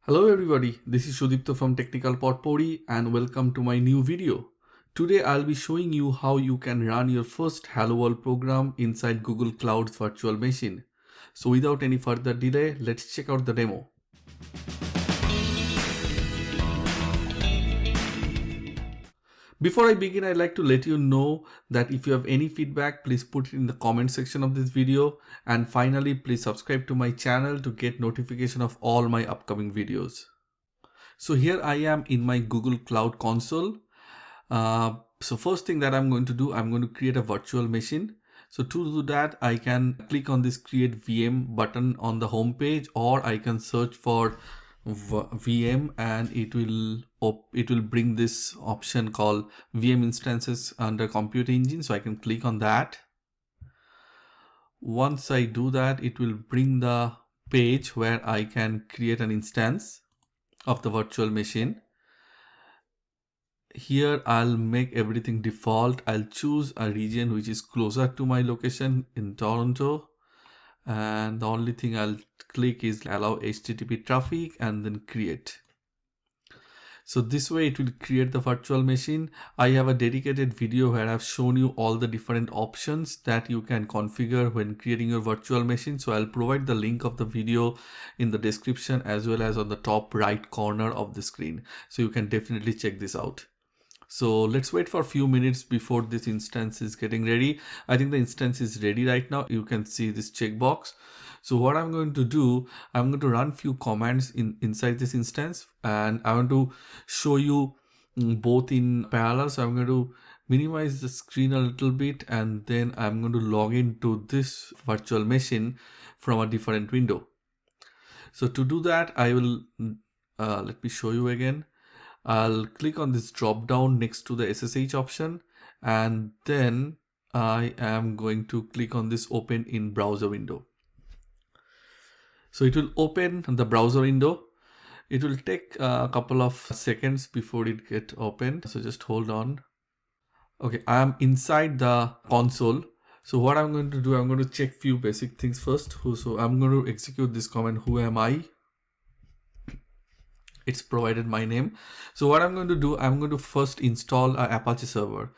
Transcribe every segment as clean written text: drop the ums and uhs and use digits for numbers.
Hello everybody, this is Sudipto from Technical Potpourri and welcome to my new video. Today I'll be showing you how you can run your first Hello World program inside Google Cloud's virtual machine. So without any further delay, let's check out the demo. Before I begin, I'd like to let you know that if you have any feedback, please put it in the comment section of this video. And finally, please subscribe to my channel to get notification of all my upcoming videos. So here I am in my Google Cloud console. So first thing that I'm going to do, I'm going to create a virtual machine. So to do that, I can click on this create VM button on the home page, or I can search for VM and it will bring this option called VM instances under compute engine. So I can click on that. Once I do that, it will bring the page where I can create an instance of the virtual machine. Here I'll make everything default. I'll choose a region which is closer to my location in Toronto, and the only thing I'll click is allow HTTP traffic and then create. So this way it will create the virtual machine. I have a dedicated video where I've shown you all the different options that you can configure when creating your virtual machine. So I'll provide the link of the video in the description as well as on the top right corner of the screen. So you can definitely check this out. So let's wait for a few minutes before this instance is getting ready. I think the instance is ready right now. You can see this checkbox. So what I'm going to do, I'm going to run few commands inside this instance, and I want to show you both in parallel. So I'm going to minimize the screen a little bit, and then I'm going to log into this virtual machine from a different window. So to do that, I will, let me show you again. I'll click on this drop down next to the SSH option, and then I am going to click on this open in browser window. So it will open the browser window. It will take a couple of seconds before it gets opened. So just hold on. Okay, I am inside the console. So what I'm going to do, I'm going to check few basic things first. So I'm going to execute this command, who am I? It's provided my name. So what I'm going to do, I'm going to first install a Apache Server.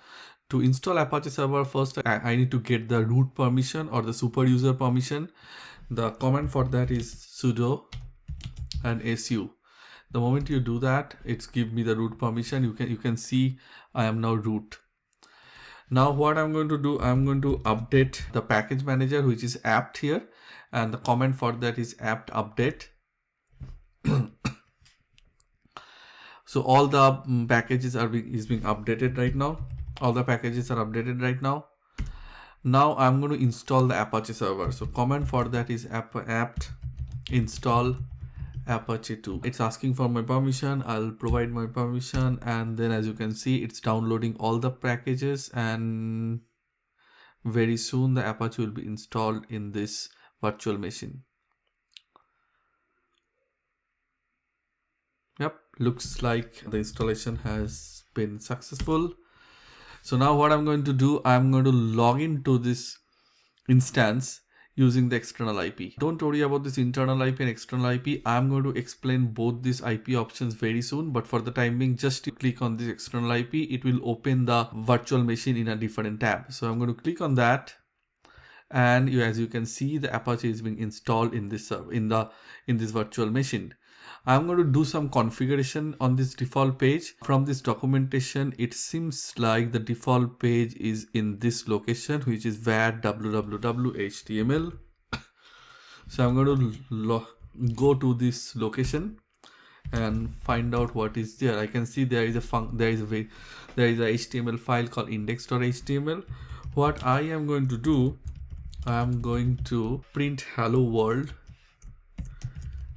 To install Apache Server, first I need to get the root permission or the super user permission. The command for that is sudo and su. The moment you do that, it's give me the root permission. You can see I am now root. Now what I'm going to do, I'm going to update the package manager, which is apt here, and the command for that is apt update. So all the packages is being updated right now. All the packages are updated right now. Now I'm going to install the Apache Server. So command for that is apt install Apache 2. It's asking for my permission. I'll provide my permission, and then as you can see, it's downloading all the packages, and very soon the Apache will be installed in this virtual machine. Yep, looks like the installation has been successful. So now what I'm going to do, I'm going to log into this instance using the external IP. Don't worry about this internal IP and external IP. I'm going to explain both these IP options very soon, but for the time being, just click on this external IP. It will open the virtual machine in a different tab. So I'm going to click on that, and as you can see, the Apache is being installed in this in this virtual machine. I'm going to do some configuration on this default page. From this documentation, it seems like the default page is in this location, which is var www.html. So I'm going to go to this location and find out what is there. I can see there is a HTML file called index.html. What I am going to do, I'm going to print hello world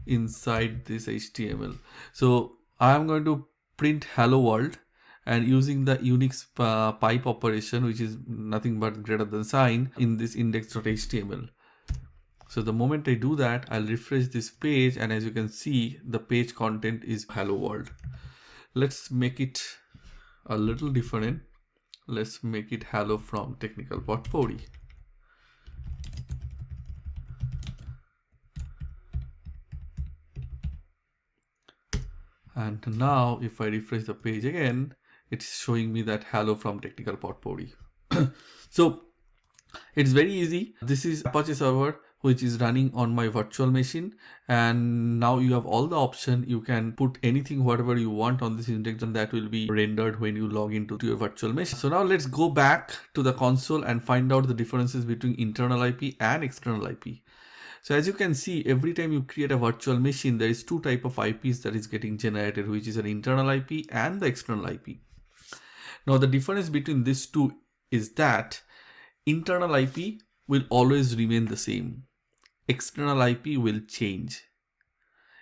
inside this HTML. So I'm going to print hello world, and using the Unix pipe operation, which is nothing but greater than sign, in this index.html. So the moment I do that, I'll refresh this page, and as you can see, the page content is hello world. Let's make it a little different. Let's make it hello from Technical Potpourri. And now if I refresh the page again, it's showing me that hello from technical potpourri. So it's very easy. This is Apache Server which is running on my virtual machine, and now you have all the option. You can put anything whatever you want on this index, and that will be rendered when you log into your virtual machine. So now let's go back to the console and find out the differences between internal IP and external IP. So as you can see, every time you create a virtual machine, there is two type of IPs that is getting generated, which is an internal IP and the external IP. Now the difference between these two is that internal IP will always remain the same. External IP will change.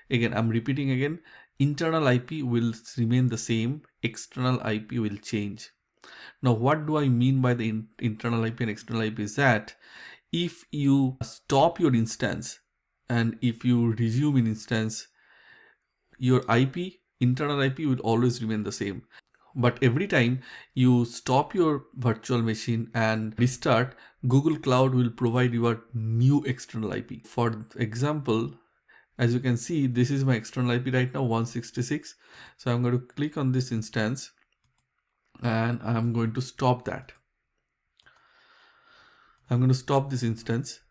Again, I'm repeating again, internal IP will remain the same, external IP will change. Now, what do I mean by the internal IP and external IP is that if you stop your instance and if you resume an instance, your IP, internal IP will always remain the same. But every time you stop your virtual machine and restart, Google Cloud will provide you a new external IP. For example, as you can see, this is my external IP right now, 166. So I'm going to click on this instance and I'm going to stop that. I'm going to stop this instance.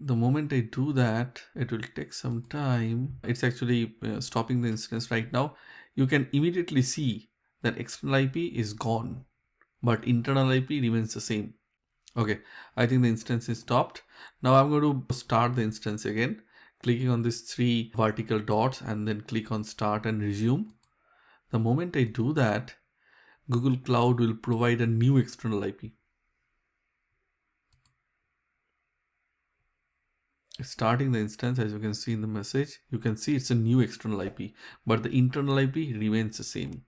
The moment I do that, it will take some time. It's actually stopping the instance right now. You can immediately see that external IP is gone, but internal IP remains the same. Okay, I think the instance is stopped. Now I'm going to start the instance again, clicking on these three vertical dots and then click on start and resume. The moment I do that, Google Cloud will provide a new external IP. Starting the instance, as you can see in the message, you can see it's a new external IP, but the internal IP remains the same.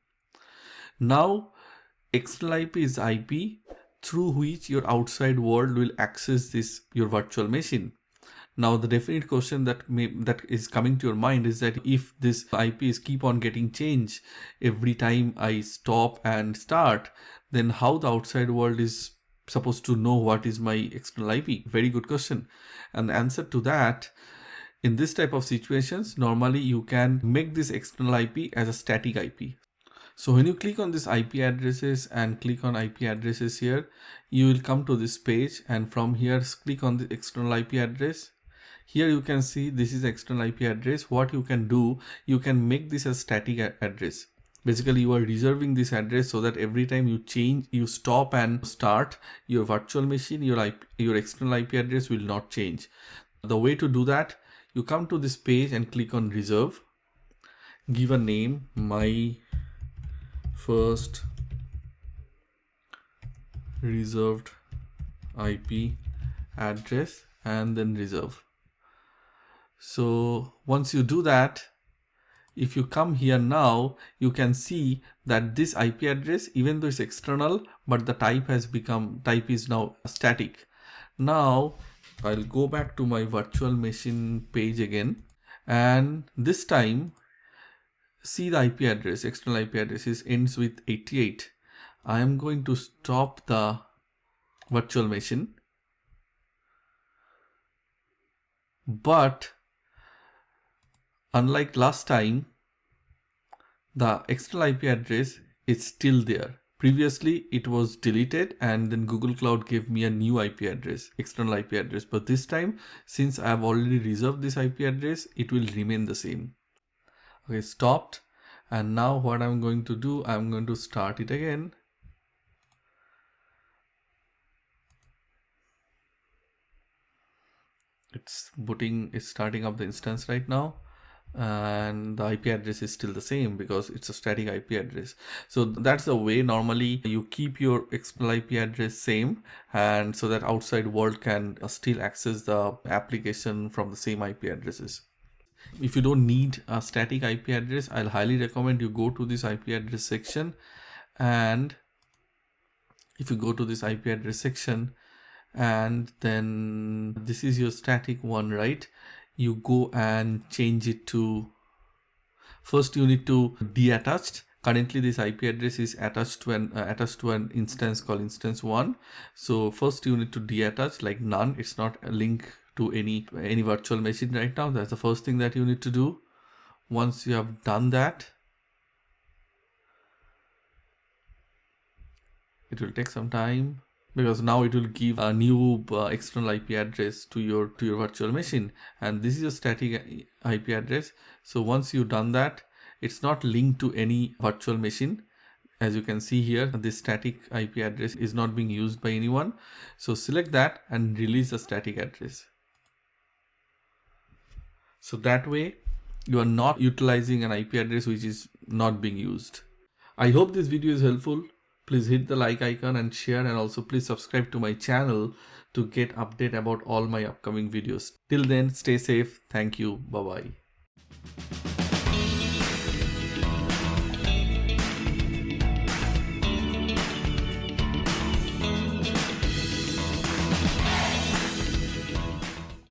Now, external IP is IP through which your outside world will access this your virtual machine. Now, the definite question that is coming to your mind is that if this IP is keep on getting changed every time I stop and start, then how the outside world is supposed to know what is my external IP? Very good question. And the answer to that, in this type of situations, normally you can make this external IP as a static IP. So when you click on this IP addresses and click on IP addresses here, you will come to this page, and from here click on the external IP address. Here you can see this is external IP address. What you can do, you can make this as static address. Basically, you are reserving this address so that every time you change, you stop and start your virtual machine, your external IP address will not change. The way to do that, you come to this page and click on reserve. Give a name, my first reserved IP address, and then reserve. So once you do that, if you come here now, you can see that this IP address, even though it's external, but the type is now static. Now I'll go back to my virtual machine page again, and this time see the IP address, external IP address ends with 88. I am going to stop the virtual machine, but unlike last time, the external IP address is still there. Previously, it was deleted and then Google Cloud gave me a new IP address, external IP address. But this time, since I have already reserved this IP address, it will remain the same. Okay, stopped. And now what I'm going to do, I'm going to start it again. It's starting up the instance right now. And the IP address is still the same because it's a static IP address. So that's the way normally you keep your external IP address same, and so that outside world can still access the application from the same IP addresses. If you don't need a static IP address, I'll highly recommend you go to this IP address section, and if you go to this IP address section and then this is your static one, right? You go and change it to, first you need to deattached. Currently this IP address is attached to an instance called instance 1. So first you need to deattach, like none, it's not linked to any virtual machine right now. That's the first thing that you need to do. Once you have done that, it will take some time, because now it will give a new external IP address to your virtual machine, and this is a static IP address. So once you've done that, it's not linked to any virtual machine. As you can see here, this static IP address is not being used by anyone. So select that and release the static address. So that way you are not utilizing an IP address which is not being used. I hope this video is helpful. Please hit the like icon and share, and also please subscribe to my channel to get update about all my upcoming videos. Till then, stay safe. Thank you. Bye bye.